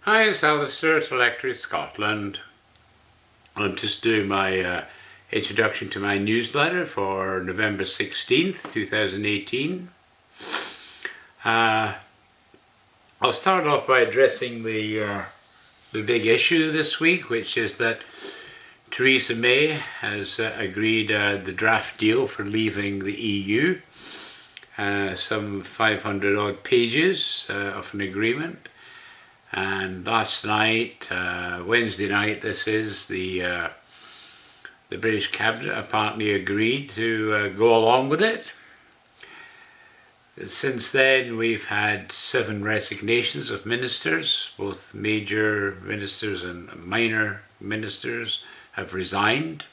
Hi, it's Alistair at Electric Scotland. I'm just doing my introduction to my newsletter for November 16th, 2018. I'll start off by addressing the big issue this week, which is that Theresa May has agreed the draft deal for leaving the EU, some 500 odd pages of an agreement. And last night, Wednesday night, the British Cabinet apparently agreed to go along with it. Since then, we've had 7 resignations of ministers. Both major ministers and minor ministers have resigned.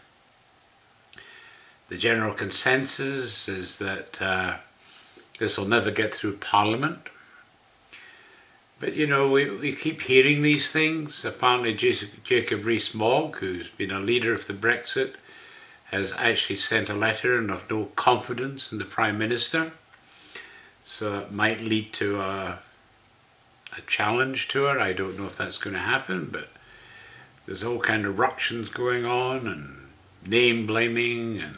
The general consensus is that this will never get through Parliament. But you know, we keep hearing these things. Apparently Jacob Rees-Mogg, who's been a leader of the Brexit, has actually sent a letter and of no confidence in the Prime Minister. So it might lead to a challenge to her. I don't know if that's going to happen, but there's all kind of ructions going on and name blaming. And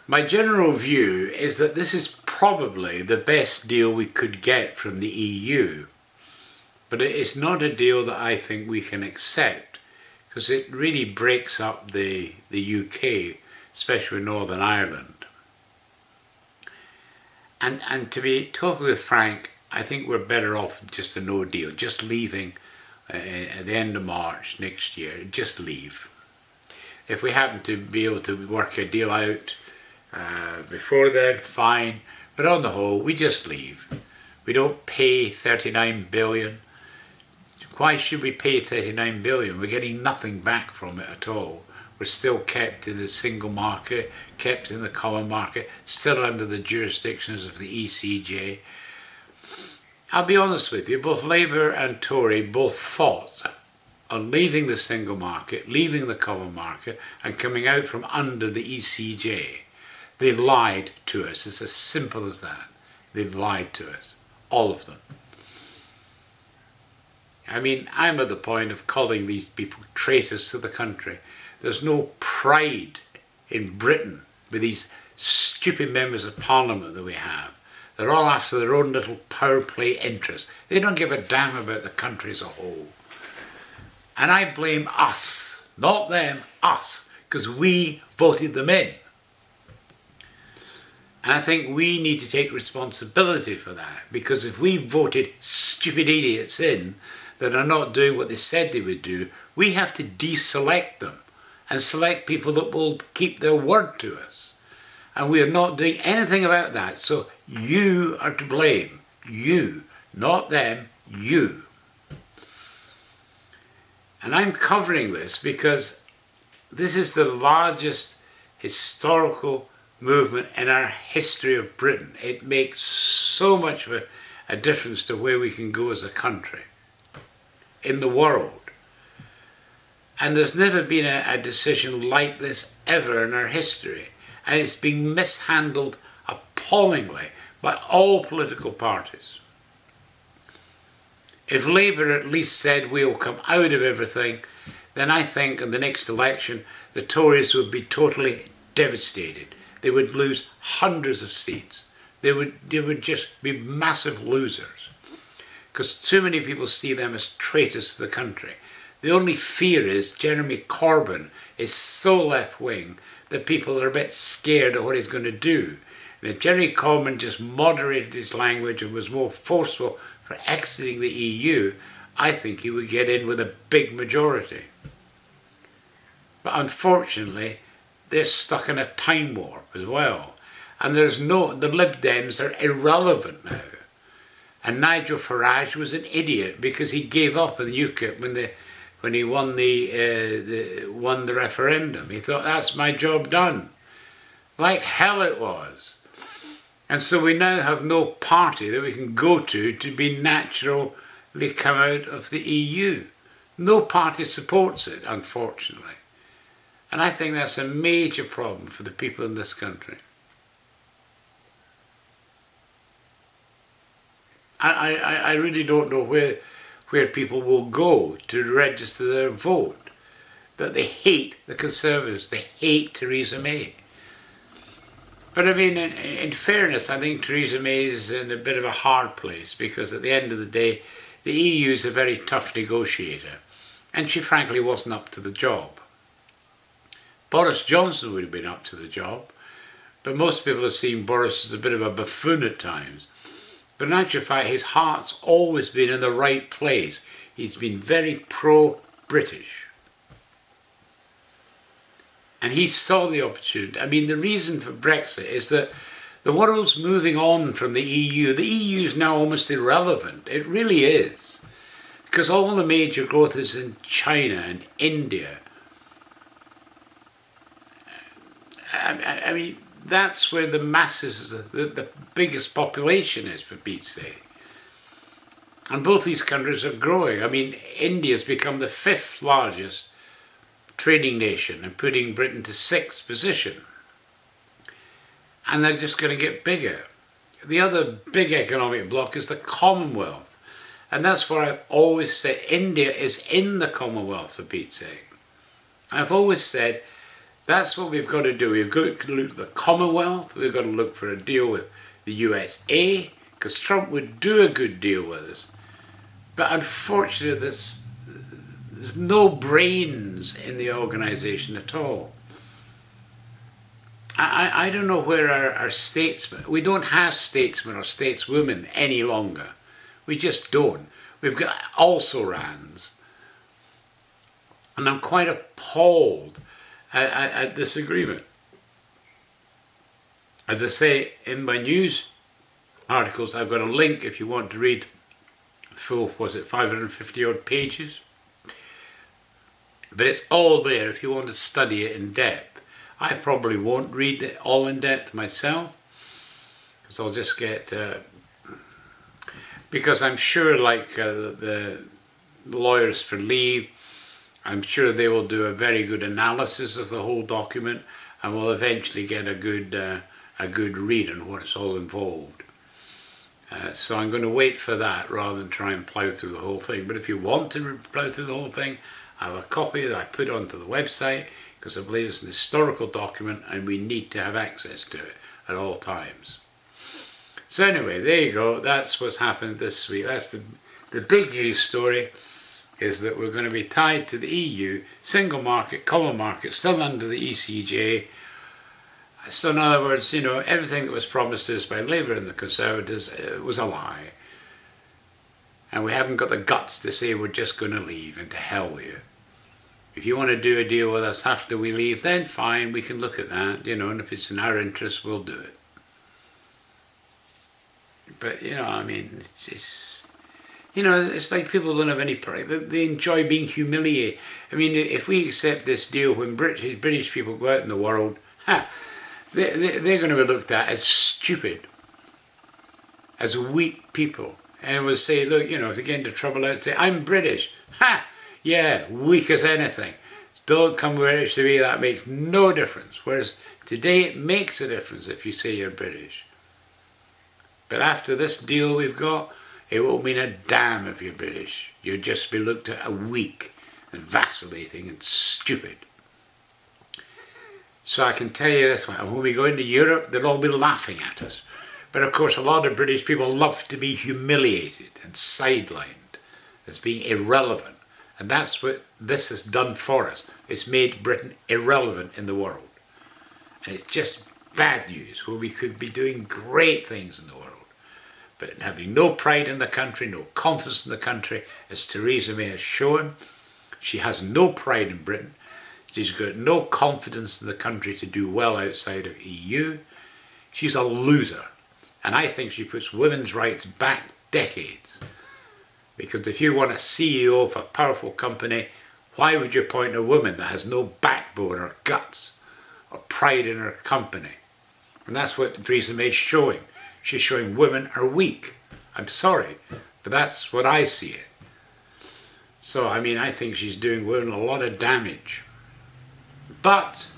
my general view is that this is probably the best deal we could get from the EU, but it is not a deal that I think we can accept, because it really breaks up the UK, especially Northern Ireland. And to be totally frank, I think we're better off just a no deal, just leaving at the end of March next year. Just leave. If we happen to be able to work a deal out before then, fine. But on the whole, we just leave. We don't pay 39 billion. Why should we pay 39 billion? We're getting nothing back from it at all. We're still kept in the single market, kept in the common market, still under the jurisdictions of the ECJ. I'll be honest with you, both Labour and Tory both fought on leaving the single market, leaving the common market, and coming out from under the ECJ. They lied to us. It's as simple as that. They've lied to us. All of them. I mean, I'm at the point of calling these people traitors to the country. There's no pride in Britain with these stupid members of Parliament that we have. They're all after their own little power play interests. They don't give a damn about the country as a whole. And I blame us, not them, us, because we voted them in. And I think we need to take responsibility for that, because if we voted stupid idiots in that are not doing what they said they would do, we have to deselect them and select people that will keep their word to us. And we are not doing anything about that. So you are to blame. You, not them, you. And I'm covering this because this is the largest historical movement in our history of Britain. It makes so much of a difference to where we can go as a country in the world. And there's never been a decision like this ever in our history. And it's been mishandled appallingly by all political parties. If Labour at least said we'll come out of everything, then I think in the next election the Tories would be totally devastated. They would lose hundreds of seats. They would just be massive losers, because too many people see them as traitors to the country. The only fear is Jeremy Corbyn is so left-wing that people are a bit scared of what he's going to do. And if Jeremy Corbyn just moderated his language and was more forceful for exiting the EU, I think he would get in with a big majority. But unfortunately, they're stuck in a time warp as well. And the Lib Dems are irrelevant now. And Nigel Farage was an idiot because he gave up in UKIP when he won the referendum. He thought, that's my job done. Like hell it was. And so we now have no party that we can go to be naturally come out of the EU. No party supports it, unfortunately. And I think that's a major problem for the people in this country. I really don't know where people will go to register their vote, that they hate the Conservatives, they hate Theresa May. But I mean, in fairness, I think Theresa May is in a bit of a hard place, because at the end of the day, the EU is a very tough negotiator, and she frankly wasn't up to the job. Boris Johnson would have been up to the job, but most people have seen Boris as a bit of a buffoon at times. But in actual fact, his heart's always been in the right place. He's been very pro-British. And he saw the opportunity. I mean, the reason for Brexit is that the world's moving on from the EU. The EU is now almost irrelevant. It really is. Because all the major growth is in China and India. I mean, that's where the masses, the biggest population is, for Pete's sake. And both these countries are growing. I mean, India's become the 5th largest trading nation and putting Britain to 6th position. And they're just going to get bigger. The other big economic bloc is the Commonwealth. And that's where I've always said India is in the Commonwealth, for Pete's sake. And I've always said that's what we've got to do. We've got to look at the Commonwealth. We've got to look for a deal with the USA, because Trump would do a good deal with us. But unfortunately, there's no brains in the organisation at all. I don't know where our statesmen, we don't have statesmen or stateswomen any longer. We just don't. We've got also-rans. And I'm quite appalled at this agreement. As I say in my news articles, I've got a link if you want to read the full, 550 odd pages. But it's all there if you want to study it in depth. I probably won't read it all in depth myself, because I'll just get, because I'm sure, like the lawyers for Leave, I'm sure they will do a very good analysis of the whole document, and will eventually get a good read on what it's all involved. So I'm going to wait for that rather than try and plough through the whole thing. But if you want to plough through the whole thing, I have a copy that I put onto the website, because I believe it's an historical document and we need to have access to it at all times. So anyway, there you go. That's what's happened this week. That's the big news story, is that we're going to be tied to the EU, single market, common market, still under the ECJ. So in other words, you know, everything that was promised us by Labour and the Conservatives was a lie. And we haven't got the guts to say we're just going to leave, and to hell with you. If you want to do a deal with us after we leave, then fine, we can look at that, you know, and if it's in our interest, we'll do it. But, you know, I mean, it's you know, it's like people don't have any pride. They enjoy being humiliated. I mean, if we accept this deal, when British people go out in the world, they're going to be looked at as stupid, as weak people. And it will say, look, you know, if they get into trouble out, say, I'm British. Ha! Yeah, weak as anything. Don't come British to me, that makes no difference. Whereas today it makes a difference if you say you're British. But after this deal we've got, it won't mean a damn if you're British. You'll just be looked at as weak and vacillating and stupid. So I can tell you this, when we go into Europe, they'll all be laughing at us. But of course, a lot of British people love to be humiliated and sidelined as being irrelevant. And that's what this has done for us. It's made Britain irrelevant in the world. And it's just bad news, where we could be doing great things in the world. But having no pride in the country, no confidence in the country, as Theresa May has shown, she has no pride in Britain. She's got no confidence in the country to do well outside of EU. She's a loser. And I think she puts women's rights back decades. Because if you want a CEO of a powerful company, why would you appoint a woman that has no backbone or guts or pride in her company? And that's what Theresa May's showing. She's showing women are weak. I'm sorry, but that's what I see it. So, I mean, I think she's doing women a lot of damage. But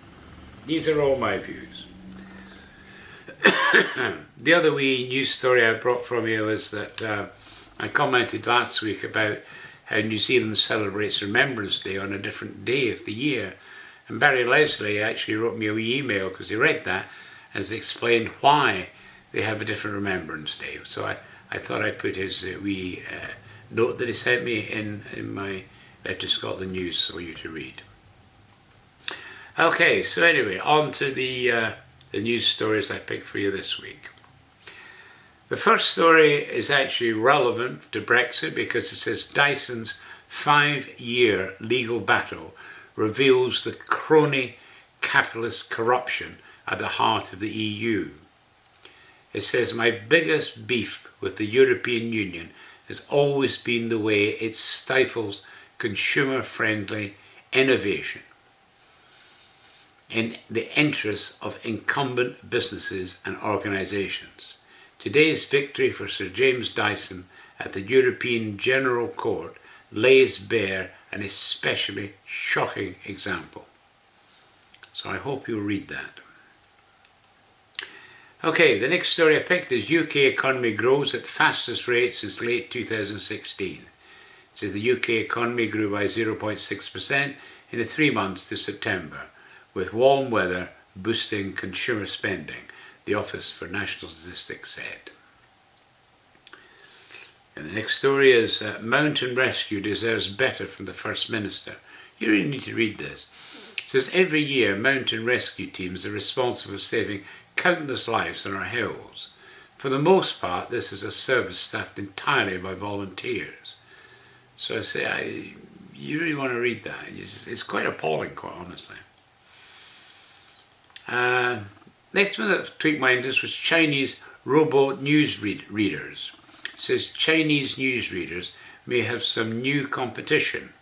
these are all my views. The other wee news story I brought from you is that I commented last week about how New Zealand celebrates Remembrance Day on a different day of the year. And Barry Leslie actually wrote me a wee email because he read that and has explained why they have a different Remembrance Day. So I thought I'd put his wee note that he sent me in my Letter Scotland News for you to read. Okay, so anyway, on to the news stories I picked for you this week. The first story is actually relevant to Brexit because it says Dyson's 5-year legal battle reveals the crony capitalist corruption at the heart of the EU. It says, my biggest beef with the European Union has always been the way it stifles consumer-friendly innovation in the interests of incumbent businesses and organisations. Today's victory for Sir James Dyson at the European General Court lays bare an especially shocking example. So I hope you'll read that. Okay, the next story I picked is UK economy grows at fastest rate since late 2016. It says the UK economy grew by 0.6% in the 3 months to September, with warm weather boosting consumer spending, the Office for National Statistics said. And the next story is Mountain Rescue deserves better from the First Minister. You really need to read this. It says every year mountain rescue teams are responsible for saving countless lives on our hills. For the most part, this is a service staffed entirely by volunteers. So I say, you really want to read that. It's quite appalling, quite honestly. Next one that tweaked my interest was Chinese robot news readers. It says Chinese newsreaders may have some new competition.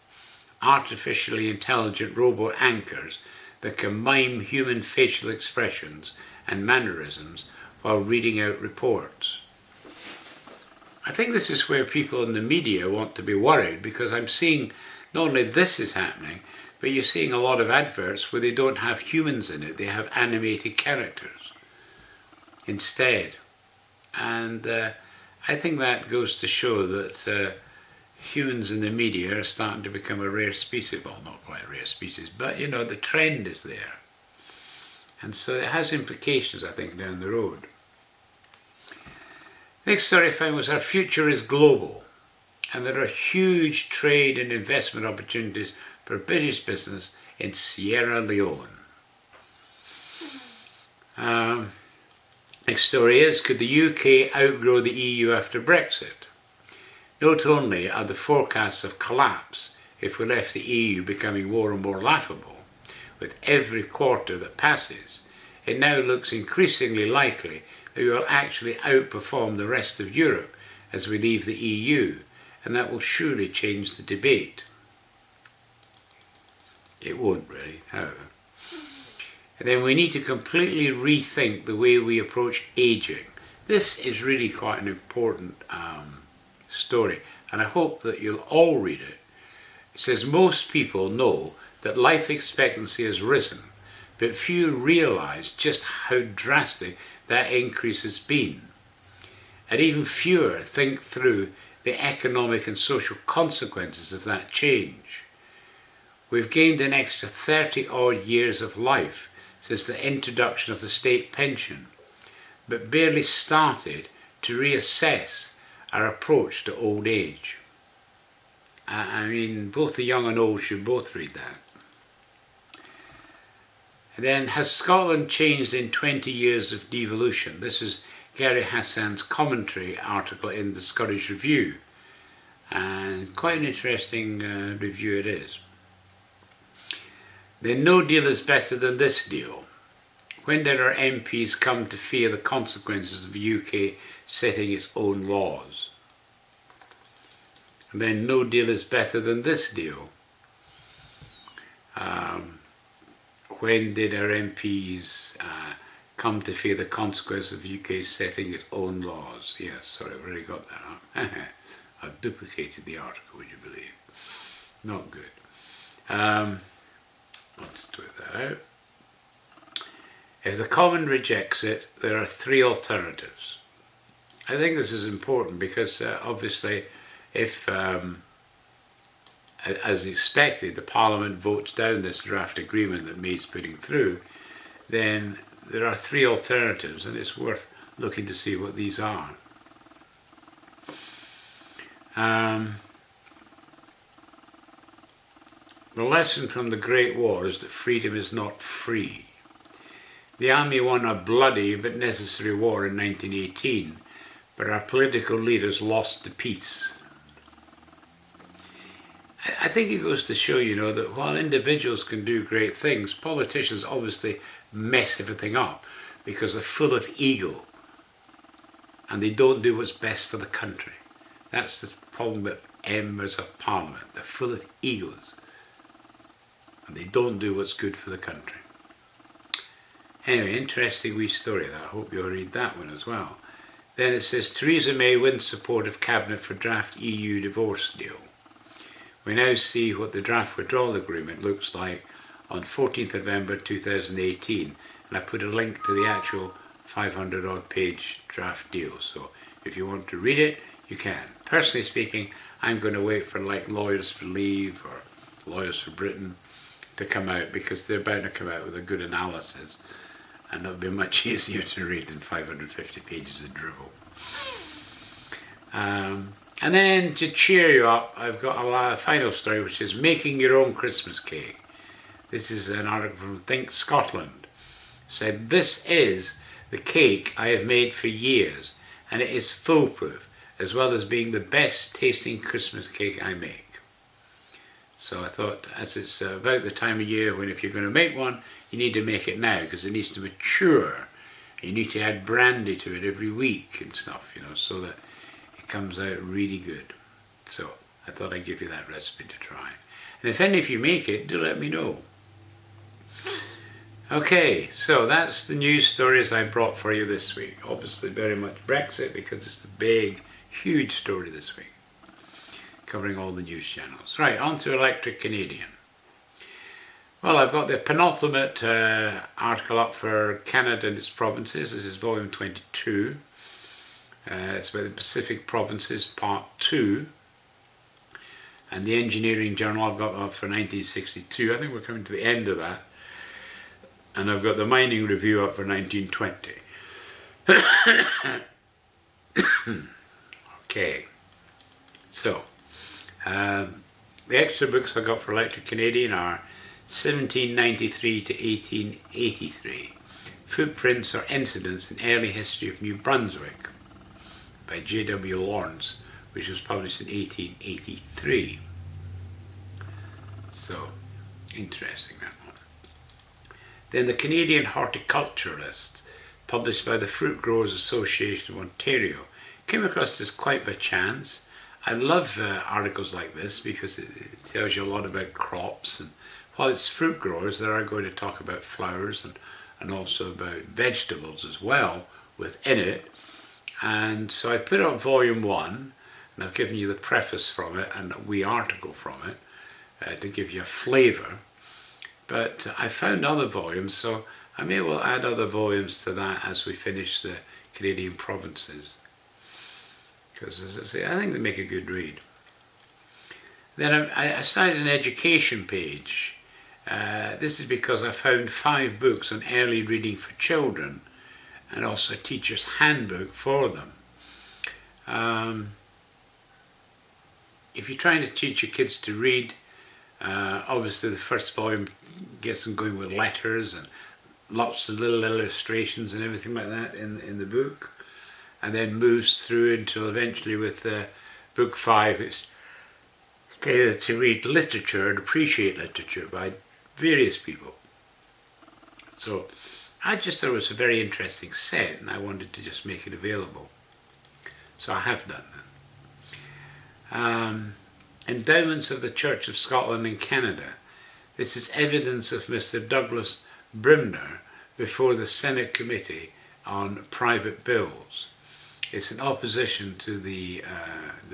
Artificially intelligent robot anchors that can mime human facial expressions and mannerisms while reading out reports. I think this is where people in the media want to be worried, because I'm seeing not only this is happening, but you're seeing a lot of adverts where they don't have humans in it, they have animated characters instead. And I think that goes to show that humans in the media are starting to become a rare species. Well, not quite a rare species, but you know, the trend is there. And so it has implications, I think, down the road. Next story I found was our future is global, and there are huge trade and investment opportunities for British business in Sierra Leone. Next story is, could the UK outgrow the EU after Brexit? Not only are the forecasts of collapse if we left the EU becoming more and more laughable, with every quarter that passes, it now looks increasingly likely that we will actually outperform the rest of Europe as we leave the EU, and that will surely change the debate. It won't really, however. And then we need to completely rethink the way we approach ageing. This is really quite an important story, and I hope that you'll all read it. It says most people know that life expectancy has risen, but few realise just how drastic that increase has been. And even fewer think through the economic and social consequences of that change. We've gained an extra 30-odd years of life since the introduction of the state pension, but barely started to reassess our approach to old age. I mean, both the young and old should both read that. And then, has Scotland changed in 20 years of devolution? This is Gary Hassan's commentary article in the Scottish Review, and quite an interesting review it is. Then no deal is better than this deal. When did our MPs come to fear the consequences of the UK setting its own laws? And then no deal is better than this deal. When did our MPs come to fear the consequences of the UK setting its own laws? Yes, sorry, I've already got that up. I've duplicated the article, would you believe? Not good. I'll just work that out. If the Common rejects it, there are three alternatives. I think this is important because obviously if, as expected, the Parliament votes down this draft agreement that May's putting through, then there are three alternatives, and it's worth looking to see what these are. The lesson from the Great War is that freedom is not free. The army won a bloody but necessary war in 1918, but our political leaders lost the peace. I think it goes to show, that while individuals can do great things, politicians obviously mess everything up because they're full of ego and they don't do what's best for the country. That's the problem with members of Parliament. They're full of egos and they don't do what's good for the country. Anyway, interesting wee story that. I hope you'll read that one as well. Then it says, Theresa May wins support of Cabinet for draft EU divorce deal. We now see what the draft withdrawal agreement looks like on 14th November 2018, and I put a link to the actual 500 odd page draft deal, so if you want to read it, you can. Personally speaking, I'm going to wait for like Lawyers for Leave or Lawyers for Britain to come out, because they're bound to come out with a good analysis, and it'll be much easier to read than 550 pages of drivel. And then to cheer you up, I've got a final story, which is making your own Christmas cake. This is an article from Think Scotland. It said, this is the cake I have made for years, and it is foolproof, as well as being the best tasting Christmas cake I make. So I thought, as it's about the time of year when if you're going to make one, you need to make it now, because it needs to mature. You need to add brandy to it every week and stuff, so that it comes out really good. So I thought I'd give you that recipe to try. And if any of you make it, do let me know. Okay, so that's the news stories I brought for you this week. Obviously very much Brexit, because it's the big, huge story this week, covering all the news channels. Right, on to Electric Canadian. Well, I've got the penultimate article up for Canada and its provinces. This is volume 22. It's about the Pacific provinces, part 2. And the Engineering Journal I've got up for 1962. I think we're coming to the end of that. And I've got the Mining Review up for 1920. Okay. So, the extra books I got for Electric Canadian are 1793 to 1883, Footprints or Incidents in Early History of New Brunswick by J.W. Lawrence, which was published in 1883. So, interesting that one. Then the Canadian Horticulturalist, published by the Fruit Growers Association of Ontario. Came across this quite by chance. I love articles like this because it tells you a lot about crops, and while it's fruit growers, they are going to talk about flowers and also about vegetables as well within it. And so I put up volume 1, and I've given you the preface from it and a wee article from it to give you a flavour. But I found other volumes, so I may well add other volumes to that as we finish the Canadian provinces. Because, as I say, I think they make a good read. Then I started an education page. This is because I found 5 books on early reading for children and also a teacher's handbook for them. If you're trying to teach your kids to read, obviously the first volume gets them going with letters and lots of little illustrations and everything like that in the book, and then moves through until eventually with book 5 it's to read literature and appreciate literature by various people. So I just thought it was a very interesting set, and I wanted to just make it available. So I have done that. Endowments of the Church of Scotland in Canada. This is evidence of Mr. Douglas Brimner before the Senate Committee on Private Bills. It's in opposition to the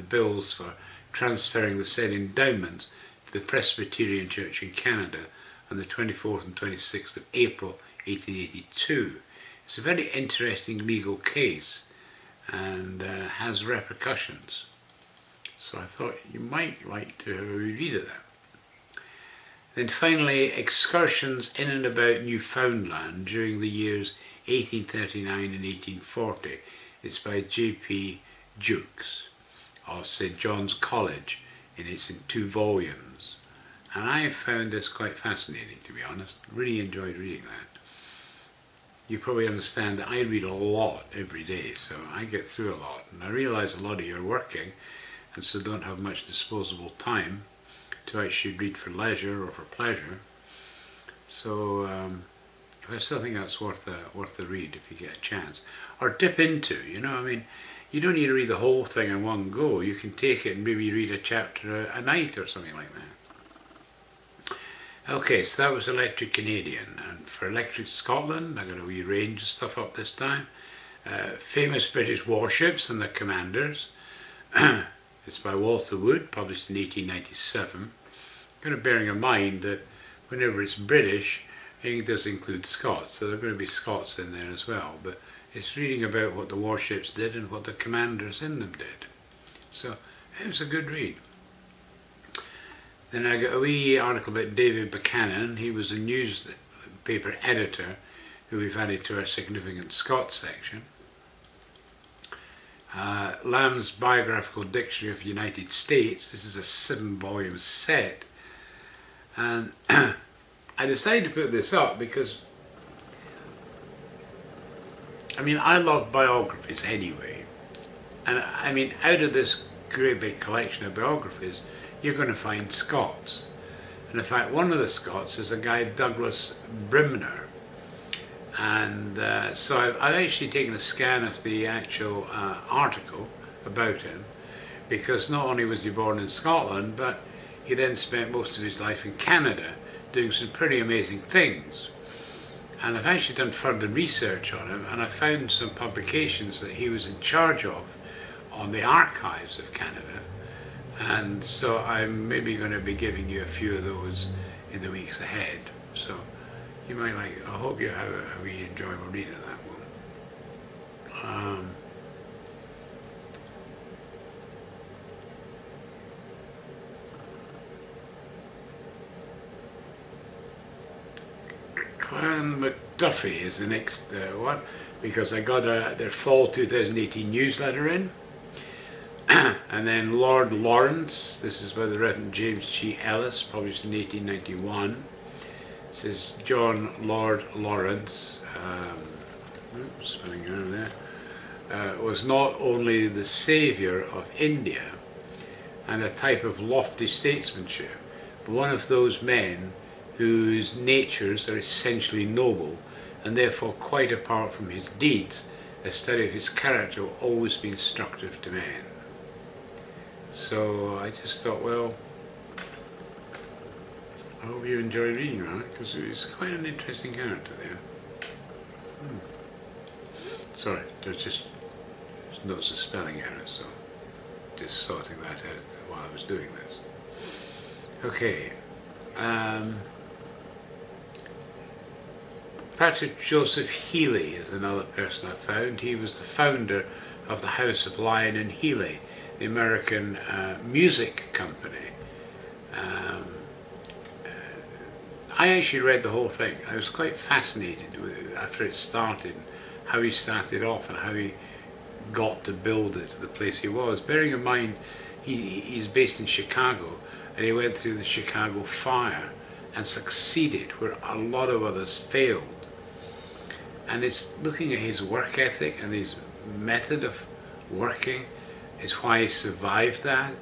bills for transferring the said endowments to the Presbyterian Church in Canada on the 24th and 26th of April 1882. It's a very interesting legal case, and has repercussions. So I thought you might like to have a read of that. Then finally, Excursions in and about Newfoundland during the years 1839 and 1840. It's by J.P. Jukes of St. John's College, and it's in 2 volumes. And I found this quite fascinating, to be honest. Really enjoyed reading that. You probably understand that I read a lot every day, so I get through a lot. And I realise a lot of you are working, and so don't have much disposable time to actually read for leisure or for pleasure. So I still think that's worth a read if you get a chance. Or dip into, I mean, you don't need to read the whole thing in one go. You can take it and maybe read a chapter a night or something like that. Okay, so that was Electric Canadian. And for Electric Scotland, I got a wee range of stuff up this time. Famous British Warships and Their Commanders. It's by Walter Wood, published in 1897. Kind of bearing in mind that whenever it's British, it does include Scots, so there are going to be Scots in there as well. But it's reading about what the warships did and what the commanders in them did. So it was a good read. Then I got a wee article about David Buchanan. He was a newspaper editor who we've added to our Significant Scots section. Lamb's Biographical Dictionary of the United States. This is a 7-volume set. And I decided to put this up because, I mean, I love biographies anyway. And I mean, out of this great big collection of biographies, you're going to find Scots. And in fact, one of the Scots is a guy, Douglas Brimner. And so I've actually taken a scan of the actual article about him, because not only was he born in Scotland, but he then spent most of his life in Canada doing some pretty amazing things. And I've actually done further research on him, and I found some publications that he was in charge of on the archives of Canada. And so I'm maybe going to be giving you a few of those in the weeks ahead. So you might like, I hope you have a really enjoyable read of that one. Clan McDuffie is the next one, because I got their fall 2018 newsletter in. And then Lord Lawrence, this is by the Reverend James G. Ellis, published in 1891. This is John Lord Lawrence, spelling around there, was not only the saviour of India and a type of lofty statesmanship, but one of those men whose natures are essentially noble, and therefore quite apart from his deeds, a study of his character will always be instructive to men. So I just thought, well, I hope you enjoy reading that, because it was quite an interesting character there. Sorry, there's notes of spelling errors, so just sorting that out while I was doing this. Okay. Patrick Joseph Healy is another person I found. He was the founder of the House of Lion and Healy, the American music company. I actually read the whole thing. I was quite fascinated with it after it started, how he started off and how he got to build it to the place he was. Bearing in mind, he's based in Chicago, and he went through the Chicago fire and succeeded where a lot of others failed. And it's looking at his work ethic and his method of working is why he survived that.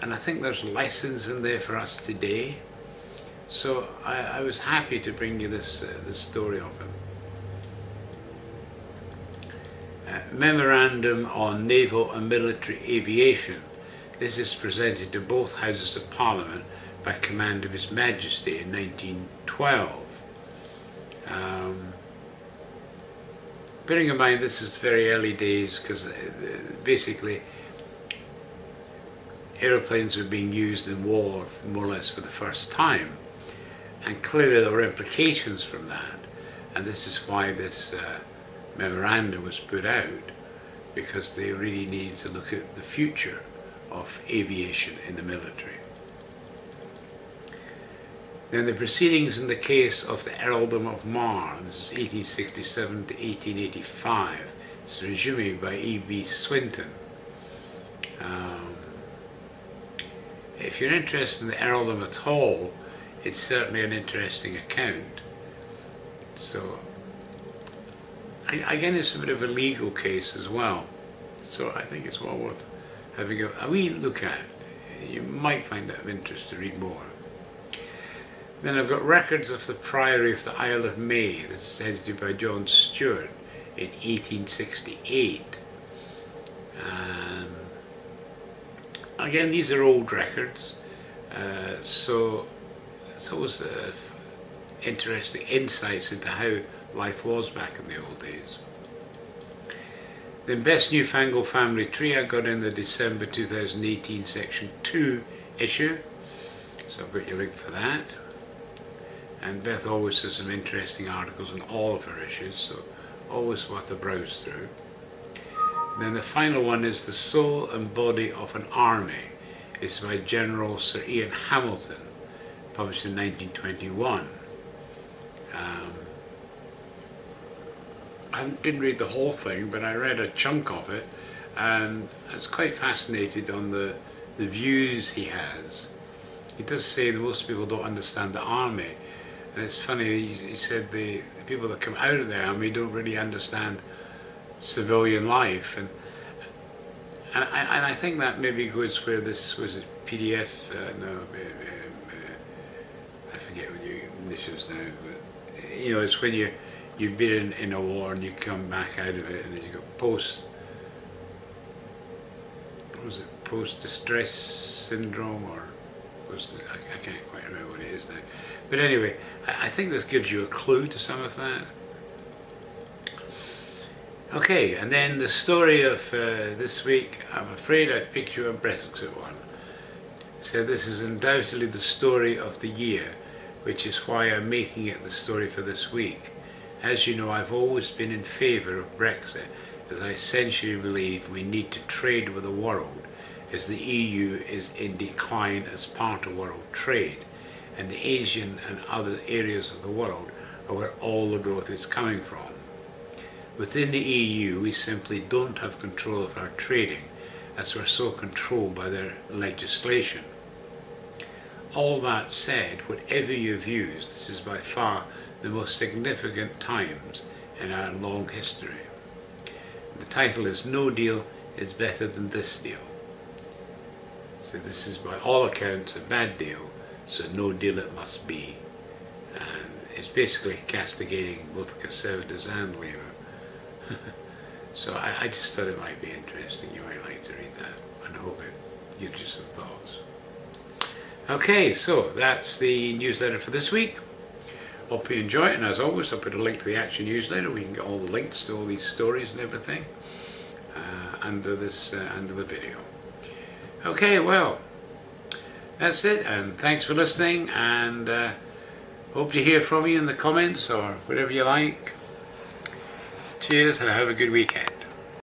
And I think there's lessons in there for us today. So I was happy to bring you this story of him. Memorandum on Naval and Military Aviation. This is presented to both Houses of Parliament by command of His Majesty in 1912. Bearing in mind this is very early days, because basically aeroplanes were being used in war more or less for the first time, and clearly there were implications from that, and this is why this memorandum was put out. because they really need to look at the future of aviation in the military. Then the proceedings in the case of the Earldom of Mar, this is 1867 to 1885, it's resumed by E.B. Swinton. If you're interested in the Earldom at all, it's certainly an interesting account. So, again, it's a bit of a legal case as well. So I think it's well worth having a wee look at. You might find that of interest to read more. Then I've got records of the Priory of the Isle of May. This is edited by John Stewart in 1868. Again, these are old records, so it's always interesting insights into how life was back in the old days. Then Best Newfangled Family Tree, I got in the December 2018 section 2 issue, so I've got your link for that. And Beth always has some interesting articles in all of her issues, so always worth a browse through. Then the final one is The Soul and Body of an Army. It's by General Sir Ian Hamilton, published in 1921. I didn't read the whole thing, but I read a chunk of it, and I was quite fascinated on the views he has. He does say that most people don't understand the army, and it's funny, he said the people that come out of the army don't really understand civilian life, and I think that maybe goes where this was a PDF. I forget what this is now, but you know, it's when you've been in a war and you come back out of it, and then you go post distress syndrome, or I can't quite remember what it is now. But anyway, I think this gives you a clue to some of that. Okay, and then the story of this week, I'm afraid I've picked you a Brexit one. So this is undoubtedly the story of the year, which is why I'm making it the story for this week. As you know, I've always been in favour of Brexit, as I essentially believe we need to trade with the world, as the EU is in decline as part of world trade, and the Asian and other areas of the world are where all the growth is coming from. Within the EU, we simply don't have control of our trading, as we're so controlled by their legislation. All that said, whatever your views, this is by far the most significant times in our long history. The title is No Deal is Better Than This Deal. So this is by all accounts a bad deal, so no deal it must be. And it's basically castigating both Conservatives and Labour. So I just thought it might be interesting. You might like to read that, and I hope it gives you some thoughts. Okay, so that's the newsletter for this week. Hope you enjoy it, and as always I'll put a link to the Action newsletter where you can get all the links to all these stories and everything under the video. Okay, well, that's it, and thanks for listening, and hope to hear from you in the comments or whatever you like. Cheers, and have a good weekend.